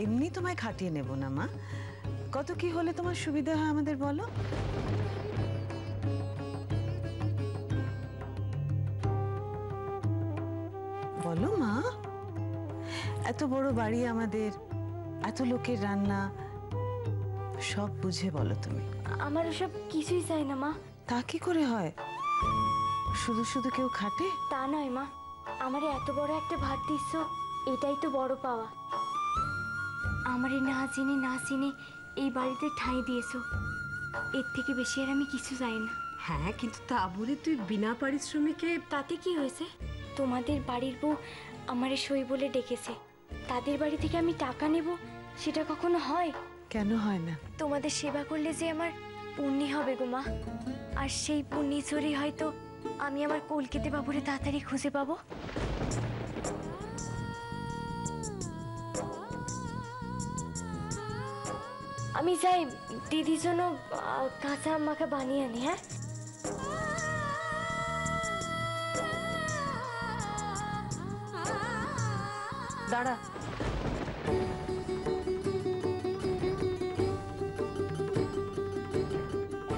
এমনি তোমায় খাটিয়ে নেব না মা। কত কি হলে তোমার সুবিধা হয় আমাদের বলো। বলো মা, এত বড় বাড়ি আমাদের, এত লোকের রান্না, সব বুঝে বলো তুমি। আমার ওসব কিছুই চাই না মা। তা কি করে হয়? শুধু শুধু কেউ খাটে? তা নয় মা, আমারে এত বড় একটা ভাত দিচ্ছ, এটাই তো বড় পাওয়া। আমারে না চিনে না চিনে এই বাড়িতে ঠাঁই দিয়েছো, এর থেকে বেশি আর আমি কিছু চাই না। হ্যাঁ, কিন্তু তা বলে তুই বিনা পারিশ্রমিকে। তাতে কি হয়েছে? তোমাদের বাড়ির বউ আমারে সই বলে ডেকেছে, তাদের বাড়ি থেকে আমি টাকা নেব, সেটা কখনো হয়? কেন হয় না? তোমাদের সেবা করলে যে আমার পুণ্যি হবে গো মা, আর সেই পুণ্যি চড়ি হয়তো আমি আমার কলকাতা বাবুরে তাড়াতাড়ি খুঁজে পাবো। আমি যাই দিদির জন্য কাঁচা মাখা বানিয়ে আনি। হ্যাঁ, দাঁড়া,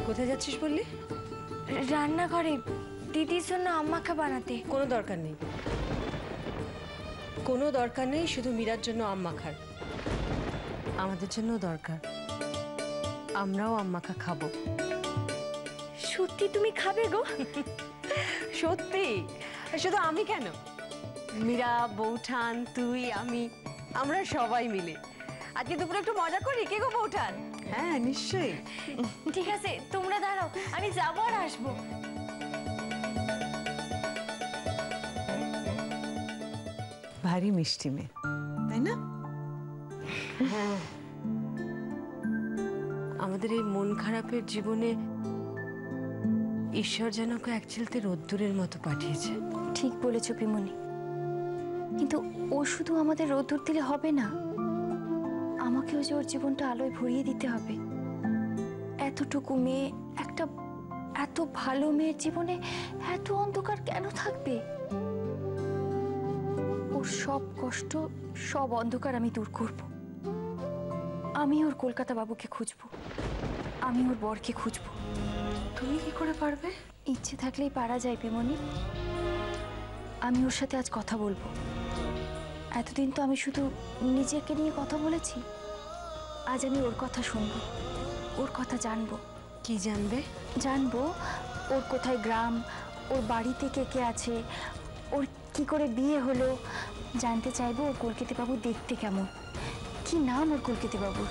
কোথায় যাচ্ছিস বললি? রান্নাঘরে দিদির জন্য আম্মাখা বানাতে। কোনো দরকার নেই, কোনো দরকার নেই। শুধু মীরার জন্য আম মাখার, আমাদের জন্য দরকার। আমরাও আম মাখা খাবো। সত্যি তুমি খাবে গো? সত্যি। শুধু আমি কেন, মীরা, বৌঠান, তুই, আমি, আমরা সবাই মিলে আজকে দুপুরে একটু মজা করি। কে গো বৌঠান? হ্যাঁ নিশ্চয়ই। ঠিক আছে, তোমরা দাঁড়াও, আমি যাবো আর আসবো। ভারী মিষ্টি মেয়ে, তাই না? হ্যাঁ, আমাদের এই মন খারাপের জীবনে ঈশ্বর যেন ওকে এক চিলতে রোদ্দুরের মতো পাঠিয়েছে। ঠিক বলেছো পিমনি, কিন্তু ও শুধু আমাদের রোদ্দুর দিলে হবে না, আমাকেও যে ওর জীবনটা আলোয় ভরিয়ে দিতে হবে। এতটুকু মেয়ে, একটা এত ভালো মেয়ের জীবনে এত অন্ধকার কেন থাকবে? ওর সব কষ্ট, সব অন্ধকার আমি দূর করব। আমি ওর কলকাতা বাবুকে খুঁজবো, আমি ওর বরকে খুঁজবো। তুমি কি করে পারবে? ইচ্ছে থাকলেই পারা যায় পিমনি। আমি ওর সাথে আজ কথা বলবো। এতদিন তো আমি শুধু নিজেকে নিয়ে কথা বলেছি, আজ আমি ওর কথা শুনবো, ওর কথা জানবো। কি জানবে? জানবো ওর কোথায় গ্রাম, ওর বাড়িতে কে কে আছে, ওর কি করে বিয়ে হলো। জানতে চাইবো ওর কলকাতা বাবু দেখতে কেমন, কি নাম ওর কলকাতা বাবুর।